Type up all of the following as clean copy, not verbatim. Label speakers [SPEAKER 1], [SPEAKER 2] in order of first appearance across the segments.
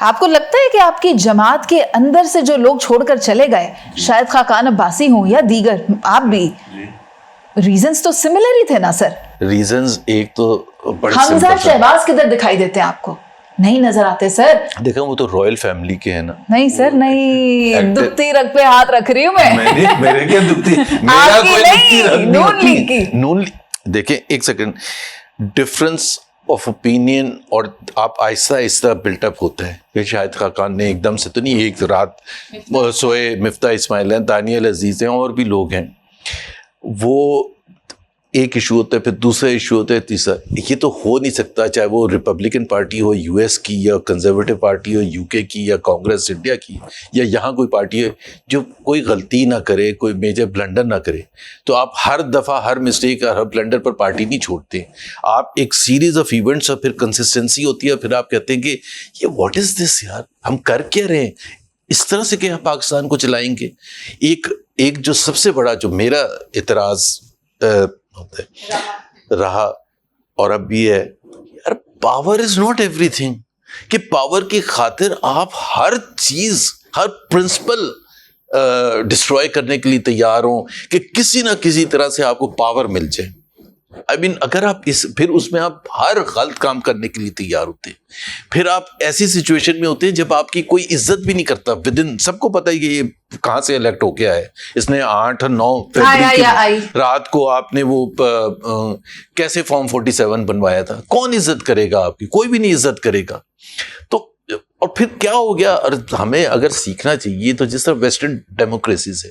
[SPEAKER 1] آپ کو لگتا ہے کہ آپ کی جماعت کے اندر سے جو لوگ چھوڑ کر چلے گئے، شاید خاقان عباسی ہوں یا دیگر، آپ بھی، ریزنز تو سملر ہی تھے نا سر؟
[SPEAKER 2] ریزنز ایک تو
[SPEAKER 1] حمزہ شہباز کدھر دکھائی دیتے ہیں آپ کو؟ نہیں نظر آتے سر.
[SPEAKER 2] دیکھا وہ تو رائل فیملی کے ہیں نا.
[SPEAKER 1] نہیں سر نہیں، دبتی رگ پہ ہاتھ رکھ رہی ہوں میں.
[SPEAKER 2] میرے کیا دبتی، میرا کوئی دبتی رگ نہیں. دیکھیں ایک سیکنڈ، ڈفرنس آف اوپینین اور آپ آہستہ آہستہ بلٹ اپ ہوتا ہے. کہ شاہد خاقان نے ایک دم سے تو نہیں ایک رات سوئے، مفتاح اسماعیل ہیں، دانیال عزیز ہیں، اور بھی لوگ ہیں. وہ ایک ایشو ہوتا ہے، پھر دوسرا ایشو ہوتا ہے، تیسرا. یہ تو ہو نہیں سکتا، چاہے وہ ریپبلکن پارٹی ہو یو ایس کی، یا کنزرویٹو پارٹی ہو یو کے کی، یا کانگریس انڈیا کی، یا یہاں کوئی پارٹی ہے جو کوئی غلطی نہ کرے، کوئی میجر بلنڈر نہ کرے. تو آپ ہر دفعہ ہر مسٹیک اور ہر بلنڈر پر پارٹی نہیں چھوڑتے. آپ ایک سیریز آف ایونٹس اور پھر کنسسٹنسی ہوتی ہے، پھر آپ کہتے ہیں کہ یہ واٹ از دس یار، ہم کر کیا رہے ہیں، اس طرح سے کہ ہم پاکستان کو چلائیں گے. ایک جو سب سے بڑا جو میرا اعتراض رہا اور اب بھی ہے، یار power is not every thing. کہ پاور کی خاطر آپ ہر چیز، ہر پرنسپل ڈسٹروائے کرنے کے لیے تیار ہوں کہ کسی نہ کسی طرح سے آپ کو پاور مل جائے. اگر آپ پھر اس میں آپ ہر غلط کام کرنے کے لیے تیار ہوتے ہیں. پھر آپ ایسی سچویشن میں ہوتے ہیں جب آپ کی کوئی عزت بھی نہیں کرتا. ودن سب کو پتہ ہے کہ یہ کہاں سے الیکٹ ہو کے آئے. اس نے 8 اور 9 فروری کی رات کو آپ نے وہ کیسے فارم 47 بنوایا تھا. کون عزت کرے گا آپ کی؟ کوئی بھی نہیں عزت کرے گا. تو اور پھر کیا ہو گیا؟ اور ہمیں اگر سیکھنا چاہیے تو جس طرح ویسٹرن ڈیموکریسیز ہے،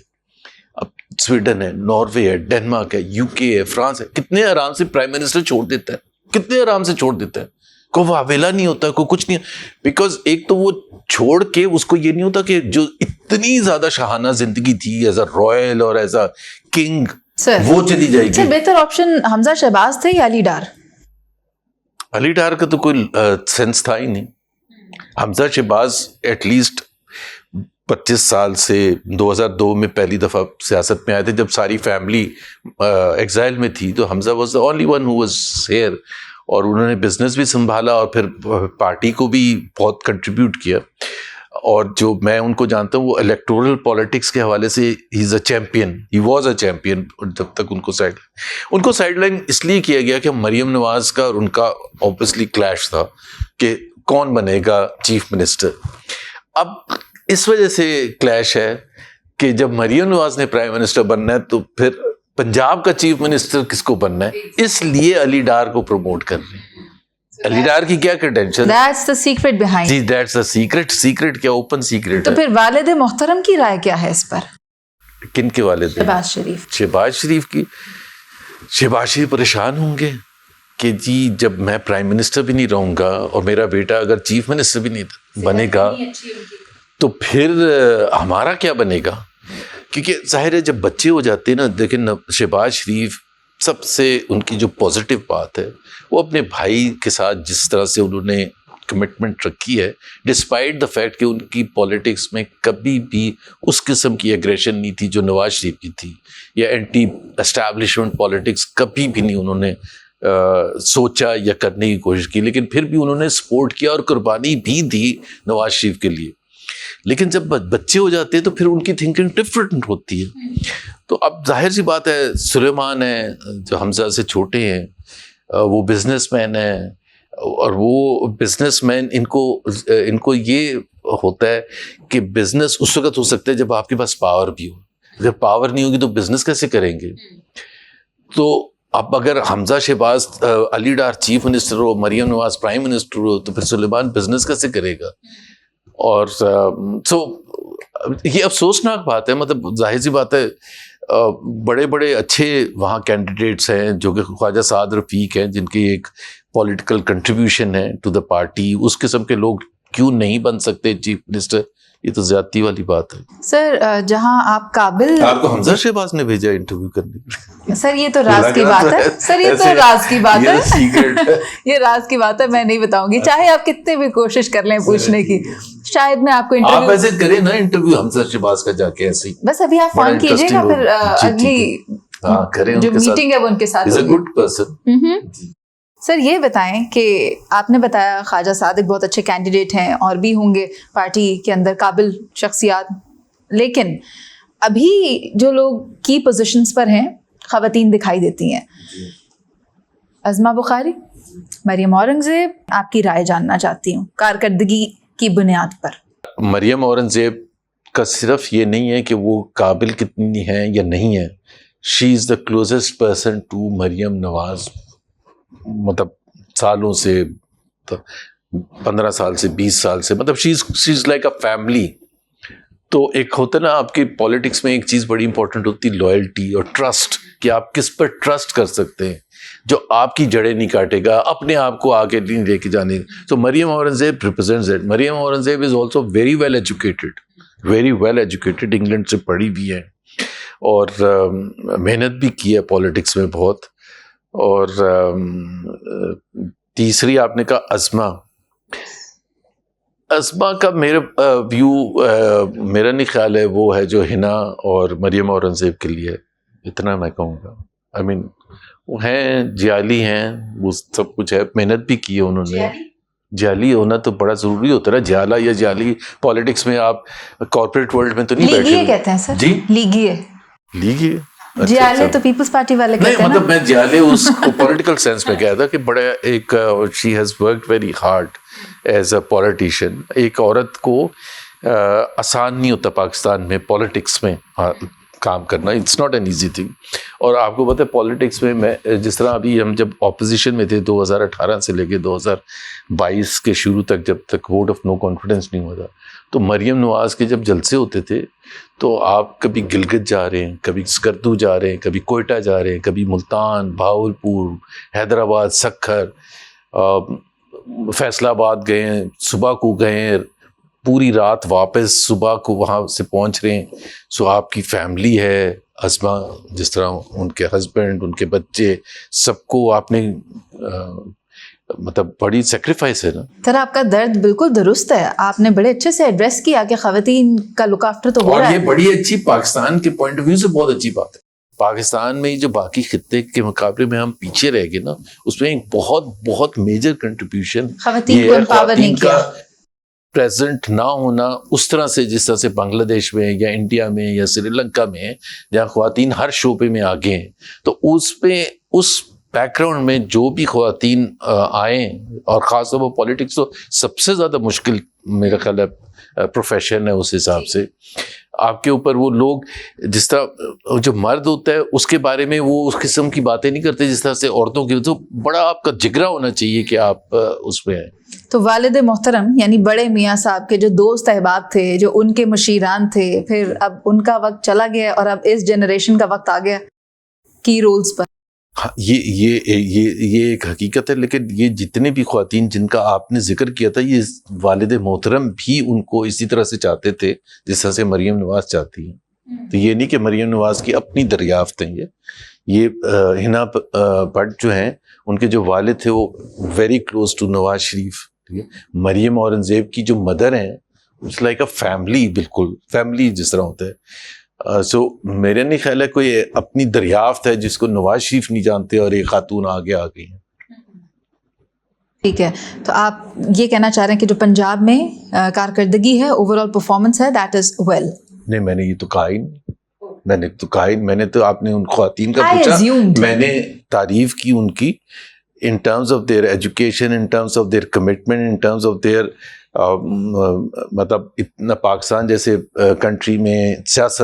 [SPEAKER 2] اب سویڈن ہے، ناروے ہے، ڈینمارک ہے، یو کے ہے، فرانس ہے، کتنے آرام سے پرائم منسٹر چھوڑ دیتا ہے، کتنے آرام سے چھوڑ دیتا ہے. کوئی واویلا نہیں ہوتا، کوئی کچھ نہیں. بیکاز ایک تو وہ چھوڑ کے اس کو یہ نہیں ہوتا کہ جو اتنی زیادہ شاہانہ زندگی تھی ایز اے رائل اور ایز اے کنگ، وہ چلی جائے گی.
[SPEAKER 1] بہتر آپشن حمزہ شہباز تھے یا علی ڈار؟
[SPEAKER 2] علی ڈار کا تو کوئی سینس تھا ہی نہیں. حمزہ شہباز ایٹ لیسٹ 25 سال سے 2002 میں پہلی دفعہ سیاست میں آئے تھے جب ساری فیملی ایگزائل میں تھی. تو حمزہ was the only one who was here. اور انہوں نے بزنس بھی سنبھالا اور پھر پارٹی کو بھی بہت کنٹریبیوٹ کیا. اور جو میں ان کو جانتا ہوں وہ الیکٹورل پالیٹکس کے حوالے سے he is a champion, he was a champion. جب تک ان کو سائڈ لائن اس لیے کیا گیا کہ مریم نواز کا اور ان کا اوبویسلی کلیش تھا کہ کون بنے گا چیف منسٹر. اب اس وجہ سے کلیش ہے کہ جب مریم نواز نے پرائم منسٹر بننا ہے تو پھر پنجاب کا چیف منسٹر کس کو بننا ہے، اس لیے علی ڈار کو پروموٹ کر رہے ہیں. علی ڈار کی کیا credential?
[SPEAKER 1] That's the secret behind.
[SPEAKER 2] جی that's the secret. سیکرٹ کیا؟ Open secret.
[SPEAKER 1] تو پھر والد محترم کی رائے کیا ہے اس پر؟
[SPEAKER 2] کن کے والد؟
[SPEAKER 1] شہباز شریف.
[SPEAKER 2] شہباز شریف کی. شہباز شریف پریشان ہوں گے کہ جی جب میں پرائم منسٹر بھی نہیں رہوں گا اور میرا بیٹا اگر چیف منسٹر بھی نہیں بنے گا تو پھر ہمارا کیا بنے گا. کیونکہ ظاہر ہے جب بچے ہو جاتے ہیں نا، دیکھیں شہباز شریف سب سے ان کی جو پازیٹیو بات ہے وہ اپنے بھائی کے ساتھ جس طرح سے انہوں نے کمٹمنٹ رکھی ہے، ڈسپائٹ دا فیکٹ کہ ان کی پالیٹکس میں کبھی بھی اس قسم کی ایگریشن نہیں تھی جو نواز شریف کی تھی، یا اینٹی اسٹیبلشمنٹ پالیٹکس کبھی بھی نہیں انہوں نے سوچا یا کرنے کی کوشش کی. لیکن پھر بھی انہوں نے سپورٹ کیا اور قربانی بھی دی نواز شریف کے لیے. لیکن جب بچے ہو جاتے ہیں تو پھر ان کی تھنکنگ ڈفرینٹ ہوتی ہے. تو اب ظاہر سی بات ہے، سلیمان ہے جو حمزہ سے چھوٹے ہیں، وہ بزنس مین ہیں، اور وہ بزنس مین ان کو یہ ہوتا ہے کہ بزنس اس وقت ہو سکتا ہے جب آپ کے پاس پاور بھی ہو. اگر پاور نہیں ہوگی تو بزنس کیسے کریں گے؟ تو اب اگر حمزہ شہباز علی ڈار چیف منسٹر ہو، مریم نواز پرائم منسٹر ہو، تو پھر سلیمان بزنس کیسے کرے گا؟ اور یہ افسوسناک بات ہے. مطلب ظاہر سی بات ہے، بڑے بڑے اچھے وہاں کینڈیڈیٹس ہیں جو کہ خواجہ سعد رفیق ہیں جن کی ایک پولیٹیکل کنٹریبیوشن ہے ٹو دا پارٹی. اس قسم کے لوگ کیوں نہیں بن سکتے چیف منسٹر؟ یہ تو زیادتی والی بات ہے.
[SPEAKER 1] سر جہاں آپ قابل،
[SPEAKER 2] آپ کو حمزہ شہباز نے بھیجا انٹرویو کرنے؟
[SPEAKER 1] سر یہ تو راز کی بات ہے. سر یہ تو راز کی بات ہے، یہ راز کی بات ہے، میں نہیں بتاؤں گی چاہے آپ کتنے بھی کوشش کر لیں پوچھنے کی. شاید میں آپ کو
[SPEAKER 2] آپ ایسے کریں نا انٹرویو حمزہ شہباز کا جا کے ایسے ہی،
[SPEAKER 1] بس ابھی آپ فون کیجیے گا، پھر اگلی
[SPEAKER 2] کریں
[SPEAKER 1] جو میٹنگ ہے وہ ان کے ساتھ.
[SPEAKER 2] Good person.
[SPEAKER 1] سر یہ بتائیں کہ آپ نے بتایا خواجہ صادق بہت اچھے کینڈیڈیٹ ہیں اور بھی ہوں گے پارٹی کے اندر قابل شخصیات، لیکن ابھی جو لوگ کی پوزیشنز پر ہیں خواتین دکھائی دیتی ہیں. عظمہ بخاری، مریم اورنگزیب، آپ کی رائے جاننا چاہتی ہوں کارکردگی کی بنیاد پر.
[SPEAKER 2] مریم اورنگزیب کا صرف یہ نہیں ہے کہ وہ قابل کتنی ہیں یا نہیں ہے، شی از the closest person to Maryam Nawaz. مطلب سالوں سے 15 سال سے 20 سال سے، مطلب شی از لائک اے فیملی. تو ایک ہوتا نا آپ کی پالیٹکس میں ایک چیز بڑی امپورٹنٹ ہوتی ہے، لائلٹی اور ٹرسٹ، کہ آپ کس پر ٹرسٹ کر سکتے ہیں جو آپ کی جڑیں نہیں کاٹے گا، اپنے آپ کو آگے نہیں لے کے جانے. تو Maryam Aurangzeb represents it. Maryam Aurangzeb is also very well educated, England سے پڑھی بھی ہے اور محنت بھی کی ہے پالیٹکس میں بہت. اور تیسری آپ نے کہا عظمہ کا میرا ویو میرا نہیں خیال ہے وہ ہے جو ہنا اور مریم اورنگزیب کے لیے، اتنا میں کہوں گا. آئی مین وہ ہیں جعلی ہیں، وہ سب کچھ ہے، محنت بھی کی ہے انہوں نے. جعلی ہونا تو بڑا ضروری ہوتا ہے نا، جعلا یا جعلی پالیٹکس میں آپ کارپوریٹ ورلڈ میں تو نہیں بیٹھے.
[SPEAKER 1] لیگیے کہتے ہیں سر. جی لیگیے. جعلے تو پیپلز پارٹی والے کہتے ہیں.
[SPEAKER 2] نہیں مطلب میں جعلے اس کو پولیٹیکل سینس میں کہا تھا کہ بڑا ایک she has worked very hard as a politician. ایک عورت کو آسان نہیں ہوتا پاکستان میں پالیٹکس میں کام کرنا، it's not an easy thing. اور آپ کو پتہ ہے پالیٹکس میں جس طرح ابھی ہم جب اپوزیشن میں تھے 2018 سے لے کے 2022 کے شروع تک، جب تک ووٹ آف نو کانفیڈنس نہیں ہوتا، تو مریم نواز کے جب جلسے ہوتے تھے تو آپ کبھی گلگت جا رہے ہیں، کبھی اسکردو جا رہے ہیں، کبھی کوئٹہ جا رہے ہیں، کبھی ملتان، بہاولپور، حیدرآباد، سکھر، فیصل آباد گئے ہیں، صبح کو گئے ہیں، پوری رات واپس صبح کو وہاں سے پہنچ رہے ہیں. سو آپ کی فیملی ہے عظمہ، جس طرح ان کے ہسبینڈ، ان کے بچے، سب کو آپ نے مطلب بڑی سیکریفائس ہے نا.
[SPEAKER 1] سر آپ کا درد بالکل درست ہے، آپ نے بڑے اچھے سے ایڈریس کیا کہ خواتین کا لک آفٹر تو ہو رہا ہے.
[SPEAKER 2] اور یہ بڑی اچھی پاکستان کے پوائنٹ آف ویو سے بہت اچھی بات ہے. پاکستان میں جو باقی خطے کے مقابلے میں ہم پیچھے رہ گئے نا، اس میں ایک بہت میجر کنٹریبیوشن
[SPEAKER 1] خواتین کو امپاور نہیں کیا.
[SPEAKER 2] پریزنٹ نہ ہونا اس طرح سے، جس طرح سے بنگلہ دیش میں یا انڈیا میں یا سری لنکا میں جہاں خواتین ہر شعبے میں آگے ہیں، تو اس بیک گراؤنڈ میں جو بھی خواتین آئیں، اور خاص طور پر پالیٹکس تو سب سے زیادہ مشکل میرا خیال ہے پروفیشن ہے. اس حساب سے آپ کے اوپر وہ لوگ، جس طرح جو مرد ہوتا ہے اس کے بارے میں وہ اس قسم کی باتیں نہیں کرتے جس طرح سے عورتوں کی. تو بڑا آپ کا جگرا ہونا چاہیے کہ آپ اس میں آئیں.
[SPEAKER 1] تو والد محترم یعنی بڑے میاں صاحب کے جو دوست احباب تھے، جو ان کے مشیران تھے، پھر اب ان کا وقت چلا گیا اور اب اس جنریشن کا وقت آ گیا کی رولز پر.
[SPEAKER 2] ہاں یہ ایک حقیقت ہے. لیکن یہ جتنے بھی خواتین جن کا آپ نے ذکر کیا تھا، یہ والد محترم بھی ان کو اسی طرح سے چاہتے تھے جس طرح سے مریم نواز چاہتی ہیں. تو یہ نہیں کہ مریم نواز کی اپنی دریافت ہیں. یہ ہنا بٹ جو ہیں ان کے جو والد تھے وہ very close to Nawaz Sharif. Maryam Aurangzeb کی جو مدر ہیں، اٹس لائک اے فیملی، بالکل فیملی جس طرح ہوتا ہے. سو میرے نہیں خیال ہے کوئی اپنی دریافت ہے جس کو نواز شریف نہیں جانتے اور ایک خاتون آگے آ گئی ہیں.
[SPEAKER 1] ٹھیک ہے، تو آپ یہ کہنا چاہ رہے ہیں کہ جو پنجاب میں کارکردگی ہے، اوور آل پرفارمنس ہے، دیٹ از ویل.
[SPEAKER 2] نہیں، میں نے یہ تو کہا ہی نہیں. میں نے تو آپ نے ان خواتین کا پوچھا، میں نے تعریف کی ان کی in terms of their education, in terms of their commitment, in terms of their مطلب اتنا پاکستان جیسے کنٹری میں سیاست